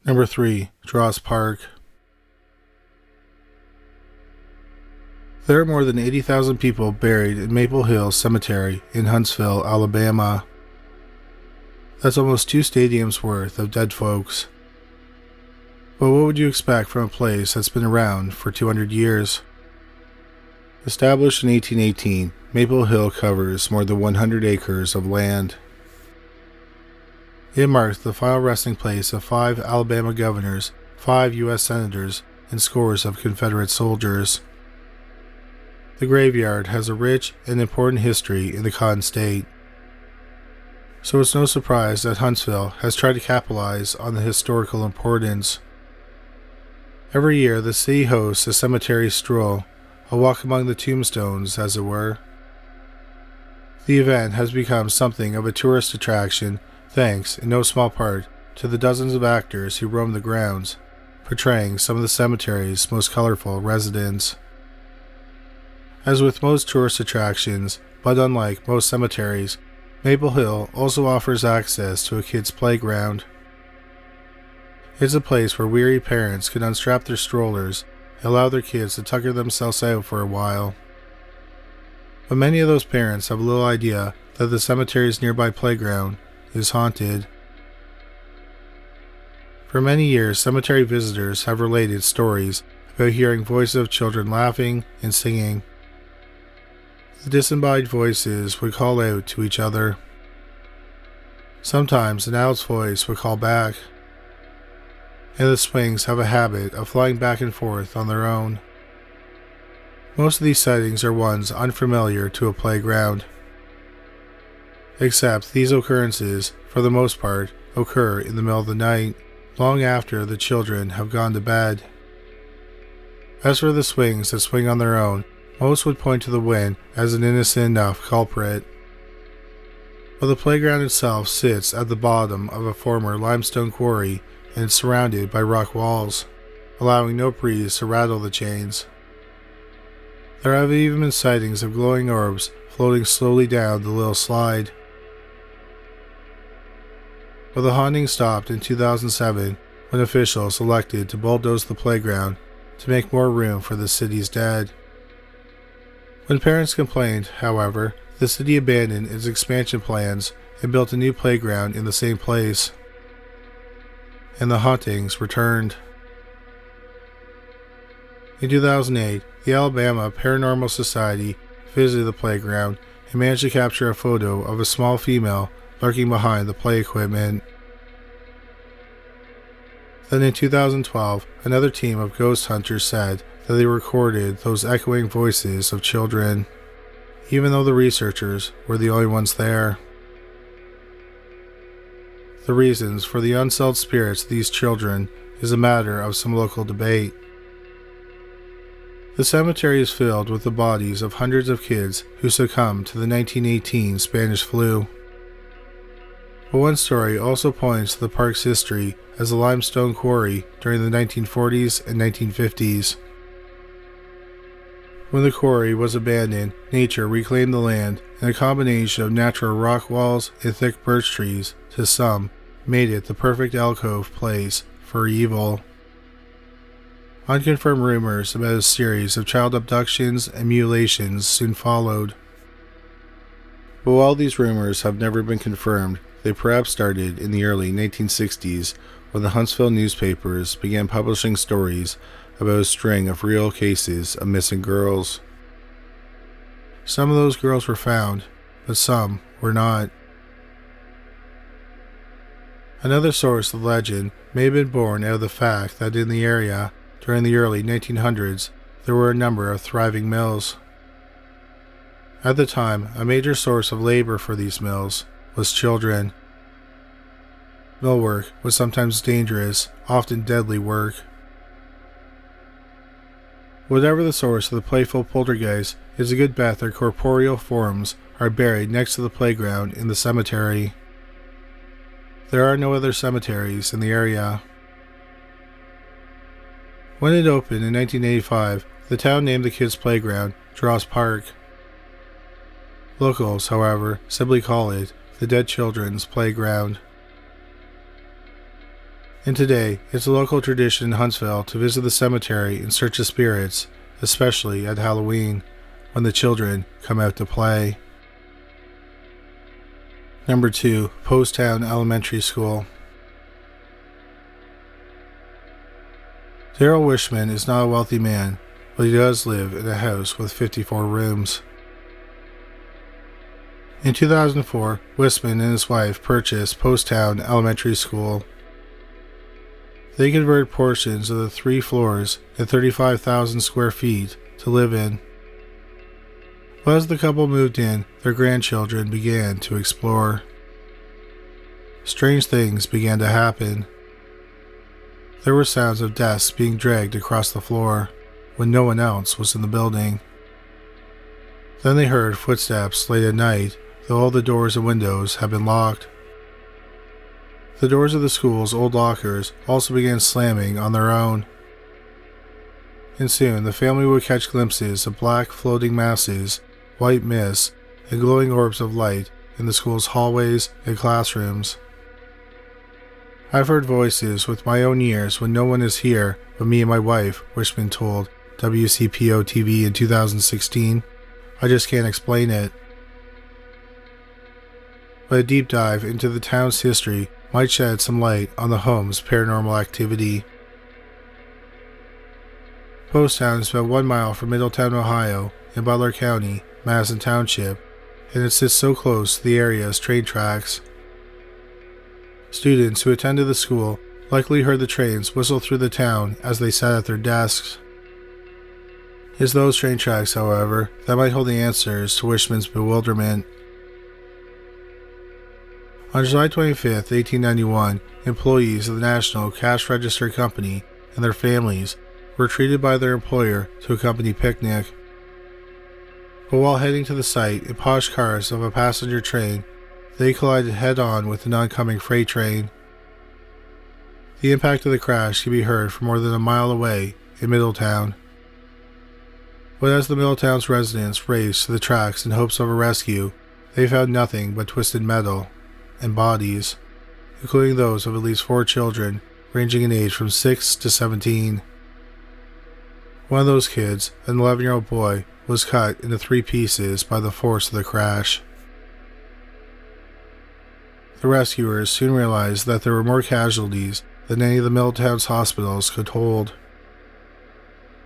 Number 3. Drost Park. There are more than 80,000 people buried in Maple Hill Cemetery in Huntsville, Alabama. That's almost 2 stadiums worth of dead folks. But what would you expect from a place that's been around for 200 years? Established in 1818, Maple Hill covers more than 100 acres of land. It marked the final resting place of 5 Alabama governors, 5 U.S. senators, and scores of Confederate soldiers. The graveyard has a rich and important history in the Cotton State. So it's no surprise that Huntsville has tried to capitalize on the historical importance. Every year, the city hosts a cemetery stroll, a walk among the tombstones, as it were. The event has become something of a tourist attraction, thanks, in no small part, to the dozens of actors who roam the grounds, portraying some of the cemetery's most colorful residents. As with most tourist attractions, but unlike most cemeteries, Maple Hill also offers access to a kids' playground. It's a place where weary parents can unstrap their strollers and allow their kids to tucker themselves out for a while. But many of those parents have little idea that the cemetery's nearby playground is haunted. For many years, cemetery visitors have related stories about hearing voices of children laughing and singing. The disembodied voices would call out to each other. Sometimes an adult's voice would call back. And the swings have a habit of flying back and forth on their own. Most of these sightings are ones unfamiliar to a playground. Except these occurrences, for the most part, occur in the middle of the night, long after the children have gone to bed. As for the swings that swing on their own, most would point to the wind as an innocent enough culprit. But the playground itself sits at the bottom of a former limestone quarry and is surrounded by rock walls, allowing no breeze to rattle the chains. There have even been sightings of glowing orbs floating slowly down the little slide. But the haunting stopped in 2007 when officials elected to bulldoze the playground to make more room for the city's dead. When parents complained, however, the city abandoned its expansion plans and built a new playground in the same place. And the hauntings returned. In 2008, the Alabama Paranormal Society visited the playground and managed to capture a photo of a small female lurking behind the play equipment. Then in 2012, another team of ghost hunters said that they recorded those echoing voices of children, even though the researchers were the only ones there. The reasons for the unsettled spirits of these children is a matter of some local debate. The cemetery is filled with the bodies of hundreds of kids who succumbed to the 1918 Spanish flu. But one story also points to the park's history as a limestone quarry during the 1940s and 1950s. When the quarry was abandoned, nature reclaimed the land, and a combination of natural rock walls and thick birch trees, to some, made it the perfect alcove place for evil. Unconfirmed rumors about a series of child abductions and mutilations soon followed. But while these rumors have never been confirmed, they perhaps started in the early 1960s when the Huntsville newspapers began publishing stories about a string of real cases of missing girls. Some of those girls were found, but some were not. Another source of legend may have been born out of the fact that in the area, during the early 1900s, there were a number of thriving mills. At the time, a major source of labor for these mills was children. Mill work was sometimes dangerous, often deadly work. Whatever the source of the playful poltergeist, it is a good bet their corporeal forms are buried next to the playground in the cemetery. There are no other cemeteries in the area. When it opened in 1985, the town named the kids' playground Drost Park. Locals, however, simply call it the Dead Children's Playground. And today, it's a local tradition in Huntsville to visit the cemetery in search of spirits, especially at Halloween, when the children come out to play. Number 2. Poasttown Elementary School. Daryl Wishman is not a wealthy man, but he does live in a house with 54 rooms. In 2004, Wishman and his wife purchased Poasttown Elementary School. They converted portions of the 3 floors and 35,000 square feet to live in. But as the couple moved in, their grandchildren began to explore. Strange things began to happen. There were sounds of desks being dragged across the floor when no one else was in the building. Then they heard footsteps late at night, though all the doors and windows had been locked. The doors of the school's old lockers also began slamming on their own. And soon the family would catch glimpses of black floating masses, white mists, and glowing orbs of light in the school's hallways and classrooms. I've heard voices with my own ears when no one is here but me and my wife, Wishman told WCPO TV in 2016. I just can't explain it. But a deep dive into the town's history might shed some light on the home's paranormal activity. Poasttown is about 1 mile from Middletown, Ohio, in Butler County, Madison Township, and it sits so close to the area's train tracks. Students who attended the school likely heard the trains whistle through the town as they sat at their desks. It's those train tracks, however, that might hold the answers to Wishman's bewilderment. On July 25, 1891, employees of the National Cash Register Company and their families were treated by their employer to a company picnic. But while heading to the site in posh cars of a passenger train, they collided head-on with an oncoming freight train. The impact of the crash could be heard from more than a mile away in Middletown. But as the Middletown's residents raced to the tracks in hopes of a rescue, they found nothing but twisted metal and bodies, including those of at least 4 children, ranging in age from 6 to 17. One of those kids, an 11-year-old boy, was cut into 3 pieces by the force of the crash. The rescuers soon realized that there were more casualties than any of the Middletown's hospitals could hold.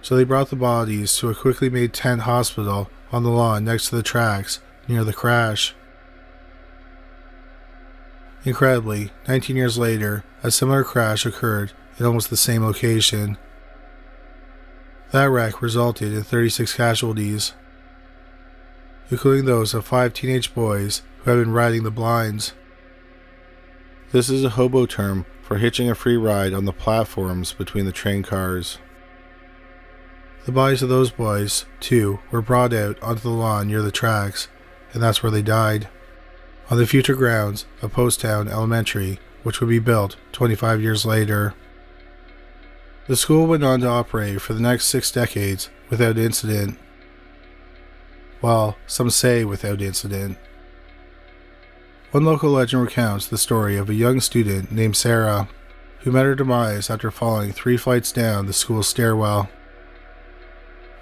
So they brought the bodies to a quickly made tent hospital on the lawn next to the tracks near the crash. Incredibly, 19 years later, a similar crash occurred in almost the same location. That wreck resulted in 36 casualties, including those of 5 teenage boys who had been riding the blinds. This is a hobo term for hitching a free ride on the platforms between the train cars. The bodies of those boys, too, were brought out onto the lawn near the tracks, and that's where they died, on the future grounds of Poasttown Elementary, which would be built 25 years later. The school went on to operate for the next 6 decades without incident. Well, some say without incident. One local legend recounts the story of a young student named Sarah, who met her demise after falling 3 flights down the school's stairwell.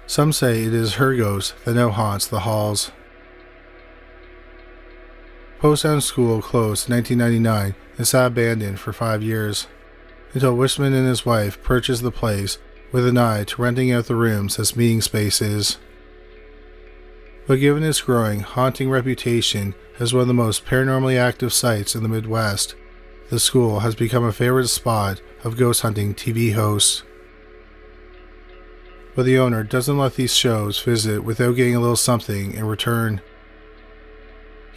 Some say it is her ghost that now haunts the halls. Poasttown School closed in 1999 and sat abandoned for 5 years, until Wishman and his wife purchased the place with an eye to renting out the rooms as meeting spaces. But given its growing, haunting reputation as one of the most paranormally active sites in the Midwest, the school has become a favorite spot of ghost hunting TV hosts. But the owner doesn't let these shows visit without getting a little something in return.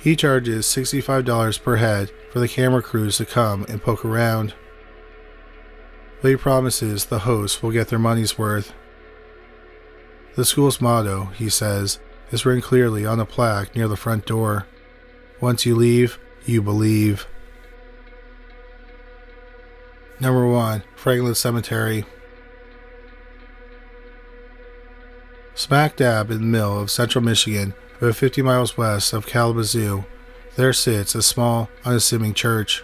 He charges $65 per head for the camera crews to come and poke around. But he promises the hosts will get their money's worth. The school's motto, he says, is written clearly on a plaque near the front door. Once you leave, you believe. Number 1. Franklin Cemetery. Smack dab in the middle of central Michigan, about 50 miles west of Kalamazoo, there sits a small, unassuming church.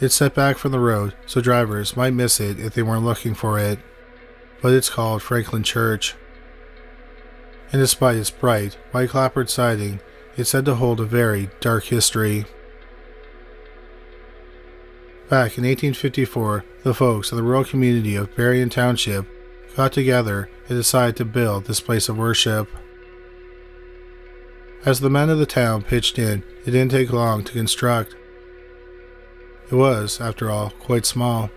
It's set back from the road so drivers might miss it if they weren't looking for it, but it's called Franklin Church. And despite its bright, white-clappered siding, it's said to hold a very dark history. Back in 1854, the folks in the rural community of Berrien Township got together and decided to build this place of worship. As the men of the town pitched in, it didn't take long to construct. It was, after all, quite small.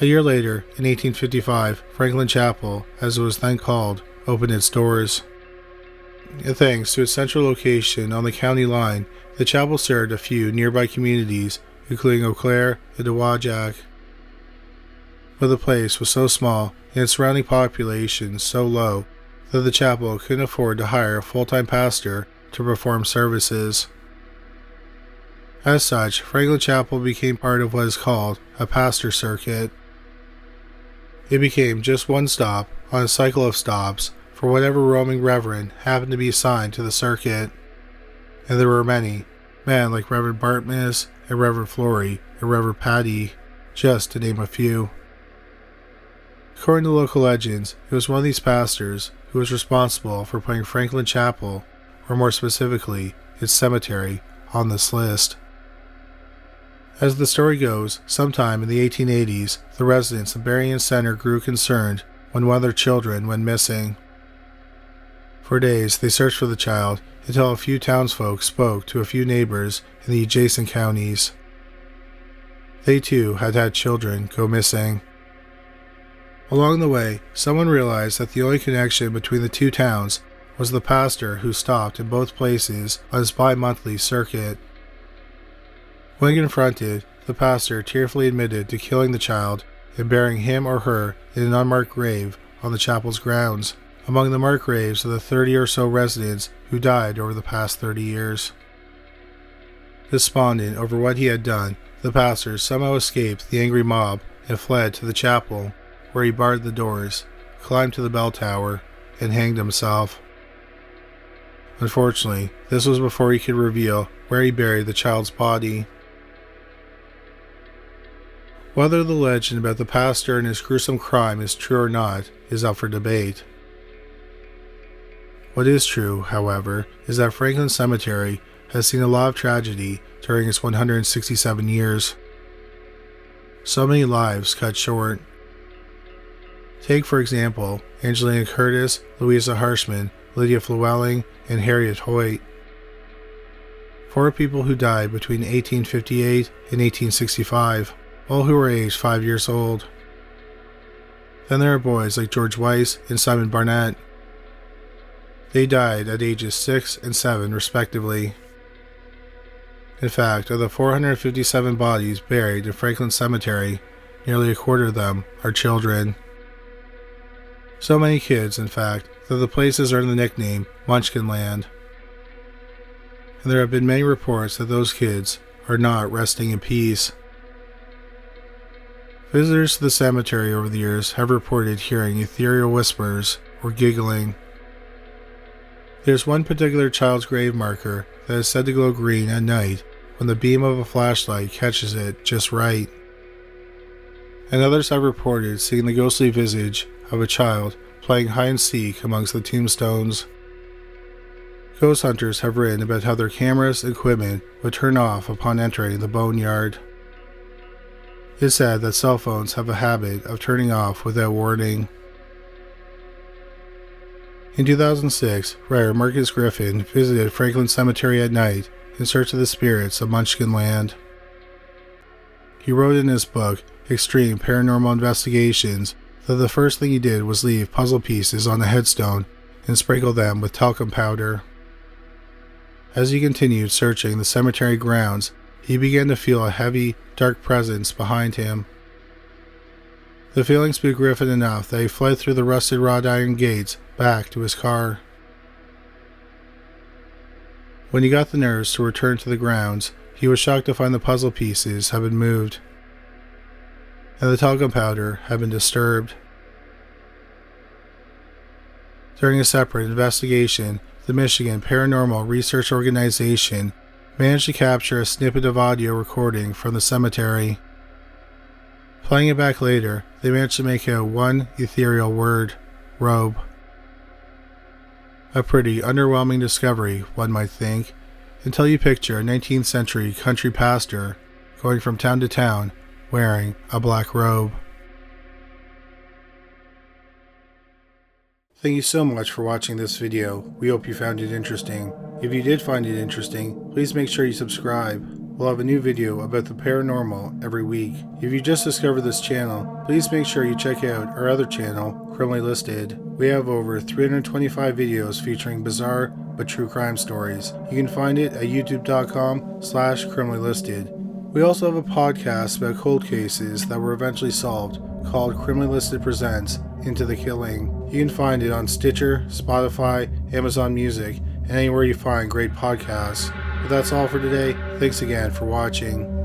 A year later, in 1855, Franklin Chapel, as it was then called, opened its doors. Thanks to its central location on the county line, the chapel served a few nearby communities, including Eau Claire and Dowagiac. But the place was so small and its surrounding population so low that the chapel couldn't afford to hire a full-time pastor to perform services. As such, Franklin Chapel became part of what is called a pastor circuit. It became just one stop on a cycle of stops for whatever roaming reverend happened to be assigned to the circuit. And there were many, men like Reverend Bartmus and Reverend Flory and Reverend Patty, just to name a few. According to local legends, it was one of these pastors who was responsible for putting Franklin Chapel, or more specifically, its cemetery, on this list. As the story goes, sometime in the 1880s, the residents of Berrien Center grew concerned when one of their children went missing. For days, they searched for the child until a few townsfolk spoke to a few neighbors in the adjacent counties. They too had had children go missing. Along the way, someone realized that the only connection between the two towns was the pastor who stopped in both places on his bi-monthly circuit. When confronted, the pastor tearfully admitted to killing the child and burying him or her in an unmarked grave on the chapel's grounds, among the marked graves of the 30 or so residents who died over the past 30 years. Despondent over what he had done, the pastor somehow escaped the angry mob and fled to the chapel, where he barred the doors, climbed to the bell tower, and hanged himself. Unfortunately, this was before he could reveal where he buried the child's body. Whether the legend about the pastor and his gruesome crime is true or not is up for debate. What is true, however, is that Franklin Cemetery has seen a lot of tragedy during its 167 years. So many lives cut short. Take, for example, Angelina Curtis, Louisa Harshman, Lydia Llewellyn, and Harriet Hoyt. 4 people who died between 1858 and 1865, all who were aged 5 years old. Then there are boys like George Weiss and Simon Barnett. They died at ages 6 and 7 respectively. In fact, of the 457 bodies buried in Franklin Cemetery, nearly a quarter of them are children. So many kids, in fact, that the place has earned the nickname Munchkinland. And there have been many reports that those kids are not resting in peace. Visitors to the cemetery over the years have reported hearing ethereal whispers or giggling. There's one particular child's grave marker that is said to glow green at night when the beam of a flashlight catches it just right. And others have reported seeing the ghostly visage of a child playing hide-and-seek amongst the tombstones. Ghost hunters have written about how their cameras and equipment would turn off upon entering the boneyard. It's said that cell phones have a habit of turning off without warning. In 2006, writer Marcus Griffin visited Franklin Cemetery at night in search of the spirits of Munchkinland. He wrote in his book, Extreme Paranormal Investigations, that the first thing he did was leave puzzle pieces on the headstone and sprinkle them with talcum powder. As he continued searching the cemetery grounds, he began to feel a heavy, dark presence behind him. The feeling spooked Griffin enough that he fled through the rusted wrought iron gates back to his car. When he got the nerves to return to the grounds, he was shocked to find the puzzle pieces had been moved, and the talcum powder had been disturbed. During a separate investigation, the Michigan Paranormal Research Organization managed to capture a snippet of audio recording from the cemetery. Playing it back later, they managed to make out one ethereal word, robe. A pretty underwhelming discovery, one might think, until you picture a 19th century country pastor going from town to town wearing a black robe. Thank you so much for watching this video. We hope you found it interesting. If you did find it interesting, please make sure you subscribe. We'll have a new video about the paranormal every week. If you just discovered this channel, please make sure you check out our other channel, Criminally Listed. We have over 325 videos featuring bizarre but true crime stories. You can find it at youtube.com/criminallylisted. We also have a podcast about cold cases that were eventually solved called Criminally Listed Presents Into the Killing. You can find it on Stitcher, Spotify, Amazon Music, and anywhere you find great podcasts. But that's all for today. Thanks again for watching.